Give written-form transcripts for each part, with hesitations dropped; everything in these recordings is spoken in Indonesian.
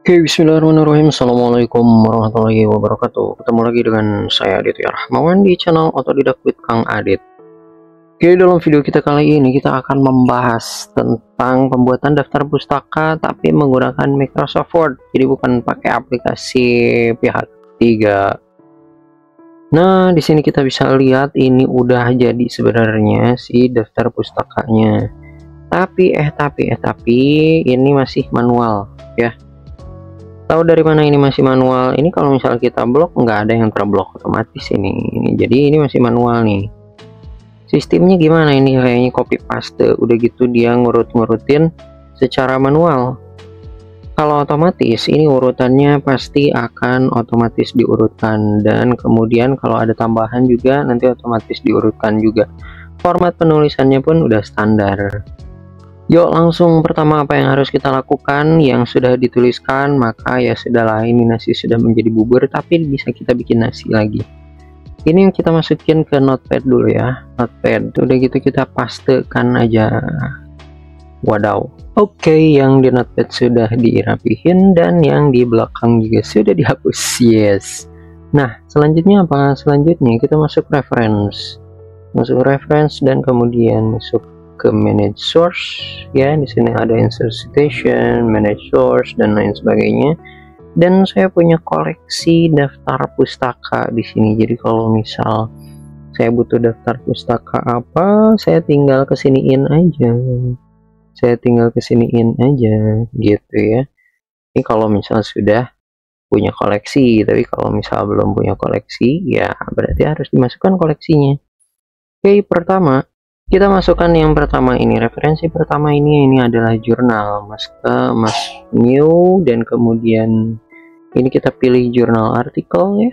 Oke, bismillahirrahmanirrahim. Assalamualaikum warahmatullahi wabarakatuh. Ketemu lagi dengan saya Aditya Rahmawan di channel Otodidak with Kang Adit. Oke, dalam video kita kali ini kita akan membahas tentang pembuatan daftar pustaka tapi menggunakan Microsoft Word. Jadi bukan pakai aplikasi pihak ketiga. Nah, di sini kita bisa lihat ini udah jadi sebenarnya si daftar pustakanya. Tapi ini masih manual ya. Tahu dari mana ini masih manual? Ini kalau misalnya kita blok nggak ada yang terblok otomatis ini. Jadi ini masih manual nih. Sistemnya gimana ini? Kayaknya copy paste. Udah gitu dia ngurut-ngurutin secara manual. Kalau otomatis ini urutannya pasti akan otomatis diurutkan, dan kemudian kalau ada tambahan juga nanti otomatis diurutkan juga. Format penulisannya pun udah standar. Yuk langsung pertama apa yang harus kita lakukan. Yang sudah dituliskan maka ya sudahlah, ini nasi sudah menjadi bubur tapi bisa kita bikin nasi lagi. Ini yang kita masukin ke notepad dulu ya, notepad. Udah gitu kita pastekan aja. Wadaw. Oke, yang di notepad sudah dirapihin dan yang di belakang juga sudah dihapus. Yes. Nah selanjutnya apa? Selanjutnya kita masuk reference, dan kemudian masuk ke manage source ya. Di sini ada insert citation, manage source dan lain sebagainya. Dan saya punya koleksi daftar pustaka di sini. Jadi kalau misal saya butuh daftar pustaka apa, saya tinggal kesiniin aja. Gitu ya. Ini kalau misal sudah punya koleksi, tapi kalau misal belum punya koleksi ya berarti harus dimasukkan koleksinya. Oke, pertama kita masukkan yang pertama ini, referensi pertama ini adalah jurnal. Mas new, dan kemudian ini kita pilih jurnal artikel ya,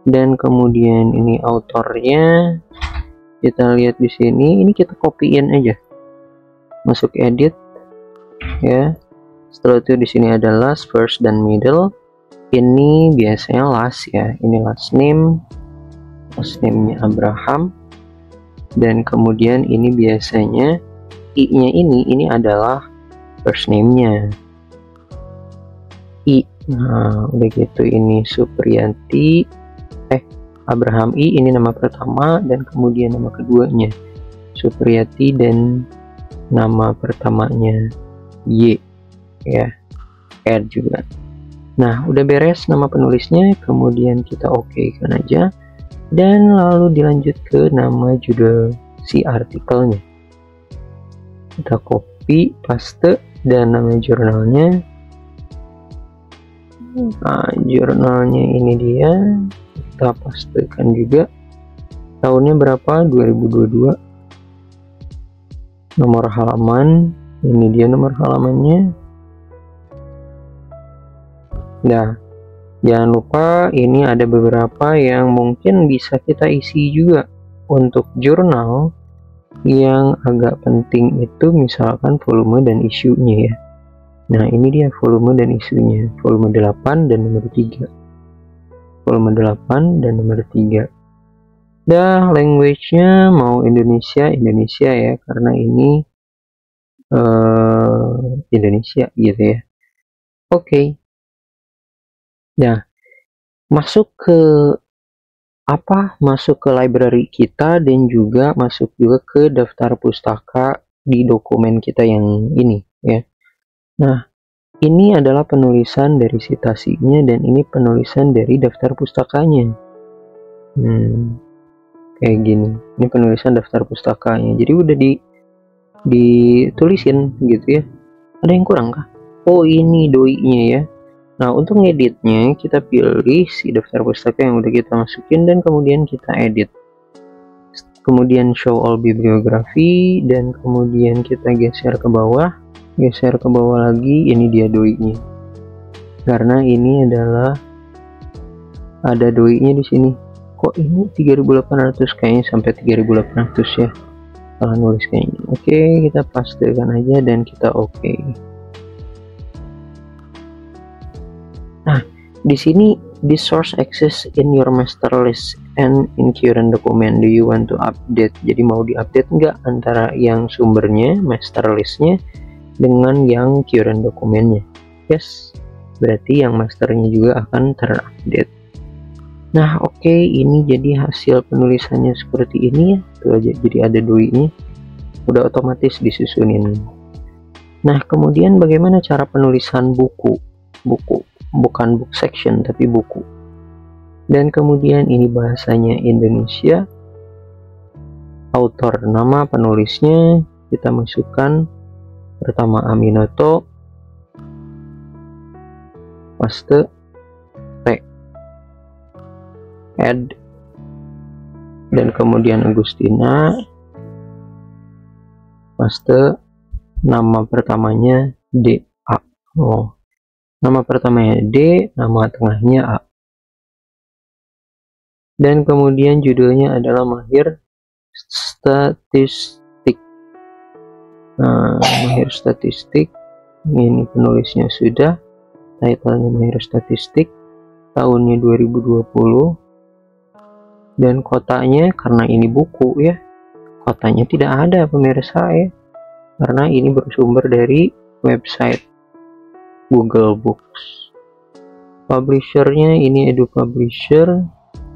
dan kemudian ini autornya kita lihat di sini. Ini kita copyin aja, masuk edit ya. Setelah itu di sini ada last, first dan middle. Ini biasanya last ya, ini last name-nya Abraham. Dan kemudian ini biasanya I-nya ini adalah first name-nya I. Nah udah gitu ini Supriyanti, Abraham I, ini nama pertama, dan kemudian nama keduanya Supriyati dan nama pertamanya Y ya, add juga. Nah udah beres nama penulisnya, kemudian kita oke kan aja. Dan lalu dilanjut ke nama judul si artikelnya. Kita copy, paste, dan nama jurnalnya. Nah, jurnalnya ini dia. Kita pastekan juga. Tahunnya berapa? 2022. Nomor halaman. Ini dia nomor halamannya. Nah, jangan lupa ini ada beberapa yang mungkin bisa kita isi juga untuk jurnal yang agak penting itu, misalkan volume dan isunya ya. Nah ini dia volume dan isunya, volume 8 dan nomor 3. Volume 8 dan nomor 3. Dah, language-nya mau Indonesia ya, karena ini Indonesia gitu ya. Oke. Nah, masuk ke library kita, dan juga masuk juga ke daftar pustaka di dokumen kita yang ini ya. Nah, ini adalah penulisan dari citasinya, dan ini penulisan dari daftar pustakanya. Kayak gini. Ini penulisan daftar pustakanya. Jadi udah ditulisin gitu ya. Ada yang kurang kah? Oh, ini doi-nya ya. Nah untuk ngeditnya kita pilih si daftar pustaka yang udah kita masukin, dan kemudian kita edit. Kemudian show all bibliografi, dan kemudian kita geser ke bawah lagi. Ini dia doi-nya, karena ini adalah ada doi-nya di sini. Kok ini 3800, kayaknya sampai 3800 ya, salah nulis kayaknya. Oke, kita pastekan aja dan kita oke. Nah, di sini this source exists in your master list and in current document. Do you want to update? Jadi mau diupdate nggak antara yang sumbernya, master listnya, dengan yang current dokumennya? Yes. berarti yang masternya juga akan terupdate. Nah oke, ini jadi hasil penulisannya seperti ini ya, tuh aja jadi ada doi-nya, udah otomatis disusunin. Nah kemudian bagaimana cara penulisan buku bukan book section tapi buku. Dan kemudian ini bahasanya Indonesia, author nama penulisnya kita masukkan pertama Aminoto, paste, add, dan kemudian Agustina, paste, nama pertamanya D A. Oh, nama pertamanya D, nama tengahnya A. Dan kemudian judulnya adalah Mahir Statistik. Nah, Mahir Statistik, ini penulisnya sudah, titlenya Mahir Statistik, tahunnya 2020. Dan kotanya, karena ini buku ya, kotanya tidak ada pemirsa ya, karena ini bersumber dari website Google Books. Publishernya ini Edu Publisher,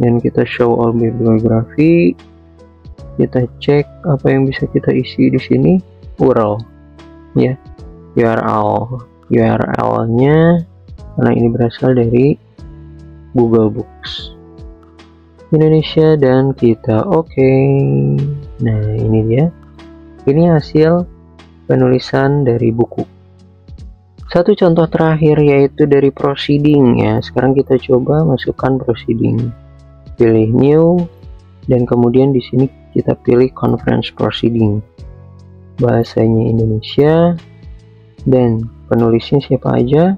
dan kita show all bibliografi. Kita cek apa yang bisa kita isi di sini, URL ya, URL-nya karena ini berasal dari Google Books Indonesia, dan kita oke. Nah ini dia, ini hasil penulisan dari buku. Satu contoh terakhir yaitu dari proceeding ya. Sekarang kita coba masukkan proceeding, pilih new, dan kemudian di sini kita pilih conference proceeding, bahasanya Indonesia, dan penulisnya siapa aja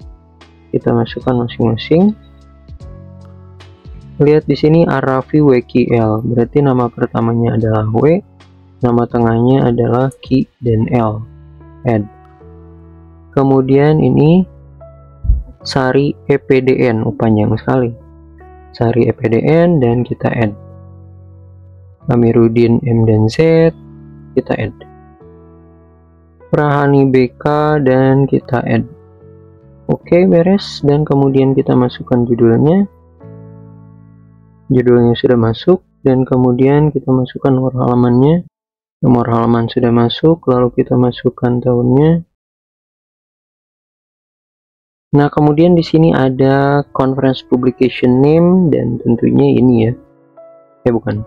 kita masukkan masing-masing. Lihat di sini Arafi WQL, berarti nama pertamanya adalah W, nama tengahnya adalah Ki dan L. Add. Kemudian ini Sari EPDN, panjang sekali. Sari EPDN, dan kita add. Amirudin M dan Z, kita add. Prahani BK, dan kita add. Oke, beres, dan kemudian kita masukkan judulnya. Judulnya sudah masuk, dan kemudian kita masukkan nomor halamannya. Nomor halaman sudah masuk, lalu kita masukkan tahunnya. Nah, kemudian di sini ada conference publication name, dan tentunya ini ya. Bukan.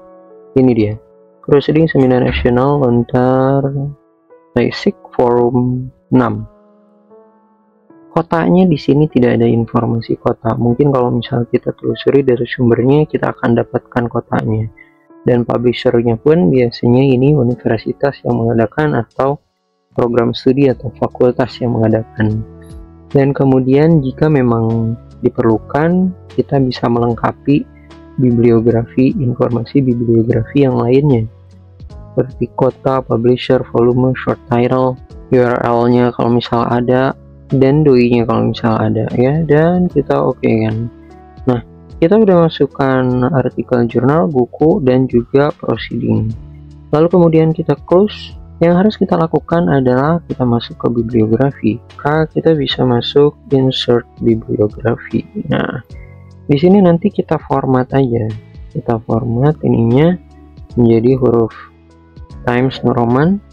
Ini dia. Proceeding Seminar Nasional Lontar Basic Forum 6. Kotanya di sini tidak ada informasi kota. Mungkin kalau misalnya kita telusuri dari sumbernya, kita akan dapatkan kotanya. Dan publishernya pun biasanya ini universitas yang mengadakan atau program studi atau fakultas yang mengadakan. Dan kemudian jika memang diperlukan, kita bisa melengkapi bibliografi, informasi bibliografi yang lainnya. Seperti kota, publisher, volume, short title, URL-nya kalau misal ada, dan doi-nya kalau misal ada ya, dan kita oke kan. Nah, kita udah masukkan artikel jurnal, buku, dan juga proceeding. Lalu kemudian kita close. Yang harus kita lakukan adalah kita masuk ke bibliografi. Kita bisa masuk insert bibliografi. Nah, di sini nanti kita format aja. Kita format ininya menjadi huruf Times New Roman,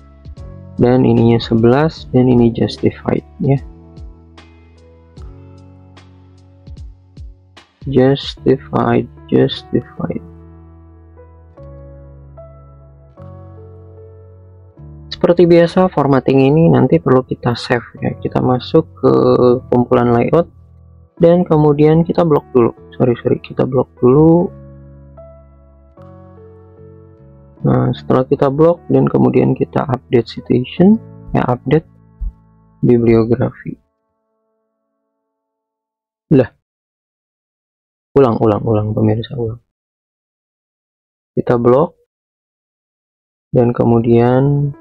dan ininya 11, dan ini justified ya. Justified. Seperti biasa, formatting ini nanti perlu kita save ya. Kita masuk ke kumpulan layout, dan kemudian kita blok dulu. Kita blok dulu. Nah, setelah kita blok dan kemudian kita update citation ya, update bibliografi. Lah, ulang pemirsa, ulang. Kita blok dan kemudian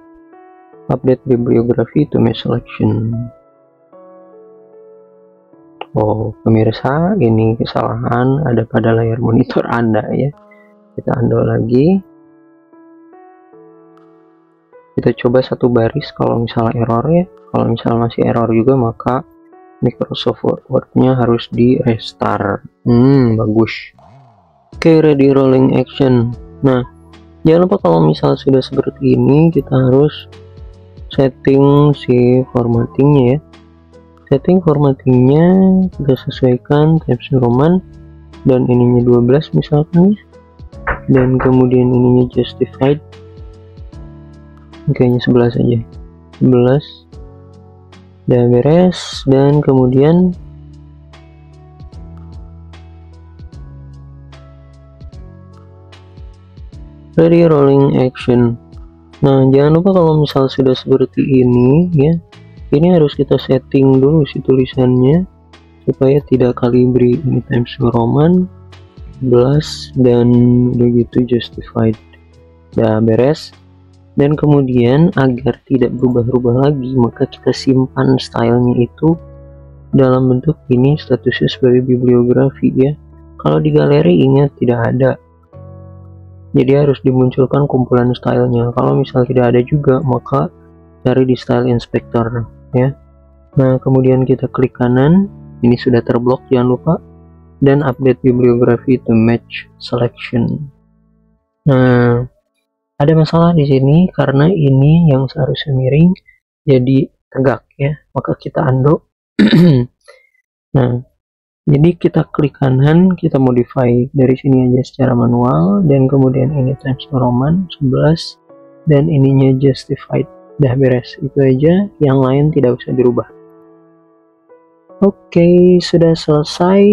update bibliografi to my selection. Oh pemirsa, ini kesalahan ada pada layar monitor Anda ya. Kita undo lagi. Kita coba satu baris kalau misalnya error ya. Kalau misalnya masih error juga, maka Microsoft Word-nya harus di restart. Bagus. Oke, ready rolling action. Nah, jangan lupa kalau misal sudah seperti ini, kita harus setting si formattingnya ya. Setting formattingnya kita sesuaikan Times New Roman, dan ininya 12 misalkan ya, dan kemudian ininya justified, kayaknya 11 aja, 11 udah beres. Dan kemudian ready rolling action. Nah, jangan lupa kalau misal sudah seperti ini ya, ini harus kita setting dulu si tulisannya supaya tidak kalibri. Ini Times New Roman 11 dan begitu justified, udah beres. Dan kemudian agar tidak berubah-ubah lagi, maka kita simpan stylenya itu dalam bentuk ini, statusnya sebagai bibliografi ya. Kalau di galeri ingat tidak ada, jadi harus dimunculkan kumpulan stylenya. Kalau misal tidak ada juga, maka cari di style inspector ya. Nah, kemudian kita klik kanan, ini sudah terblok, jangan lupa, dan update bibliografi to match selection. Nah, ada masalah di sini karena ini yang seharusnya miring jadi tegak ya, maka kita undo. Nah, jadi kita klik kanan, kita modify dari sini aja secara manual, dan kemudian ini Times New Roman 11 dan ininya justified, udah beres. Itu aja, yang lain tidak usah dirubah. Oke, sudah selesai.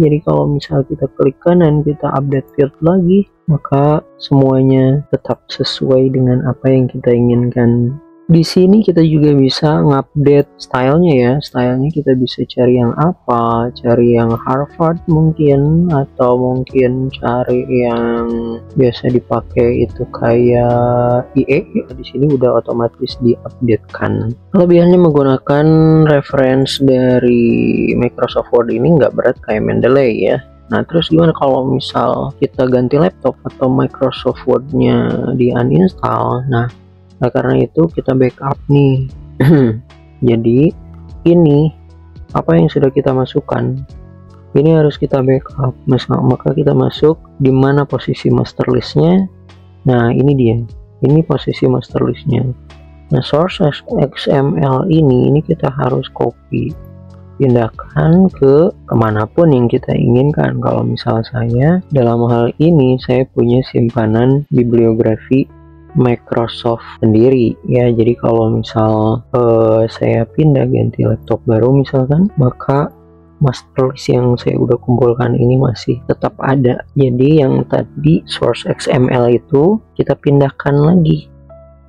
Jadi kalau misal kita klik kanan, kita update field lagi, maka semuanya tetap sesuai dengan apa yang kita inginkan. Di sini kita juga bisa ngupdate stylenya ya. Stylenya kita bisa cari yang apa, cari yang Harvard mungkin, atau mungkin cari yang biasa dipakai itu kayak IE. Di sini udah otomatis diupdatekan. Kelebihannya menggunakan reference dari Microsoft Word ini nggak berat kayak Mendeley ya. Nah, terus gimana kalau misal kita ganti laptop atau Microsoft Word-nya di uninstall? Nah, karena itu kita backup nih. Jadi ini apa yang sudah kita masukkan, ini harus kita backup. Maka kita masuk di mana posisi master listnya. Nah, ini dia, ini posisi master listnya. Nah, source XML ini kita harus copy, pindahkan ke kemanapun yang kita inginkan. Kalau misal saya dalam hal ini, saya punya simpanan bibliografi Microsoft sendiri ya. Jadi kalau misal saya pindah ganti laptop baru misalkan, maka master list yang saya udah kumpulkan ini masih tetap ada. Jadi yang tadi source XML itu kita pindahkan lagi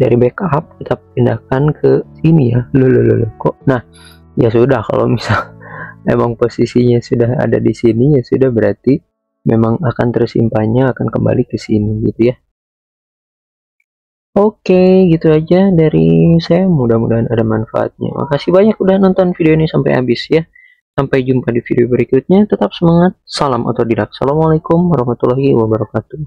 dari backup, kita pindahkan ke sini ya. Loh kok. Nah, ya sudah, kalau misal emang posisinya sudah ada di sini, ya sudah, berarti memang akan tersimpannya akan kembali ke sini gitu ya. Oke, gitu aja dari saya, mudah-mudahan ada manfaatnya. Makasih banyak udah nonton video ini sampai habis ya. Sampai jumpa di video berikutnya, tetap semangat, salam otodidak. Assalamualaikum warahmatullahi wabarakatuh.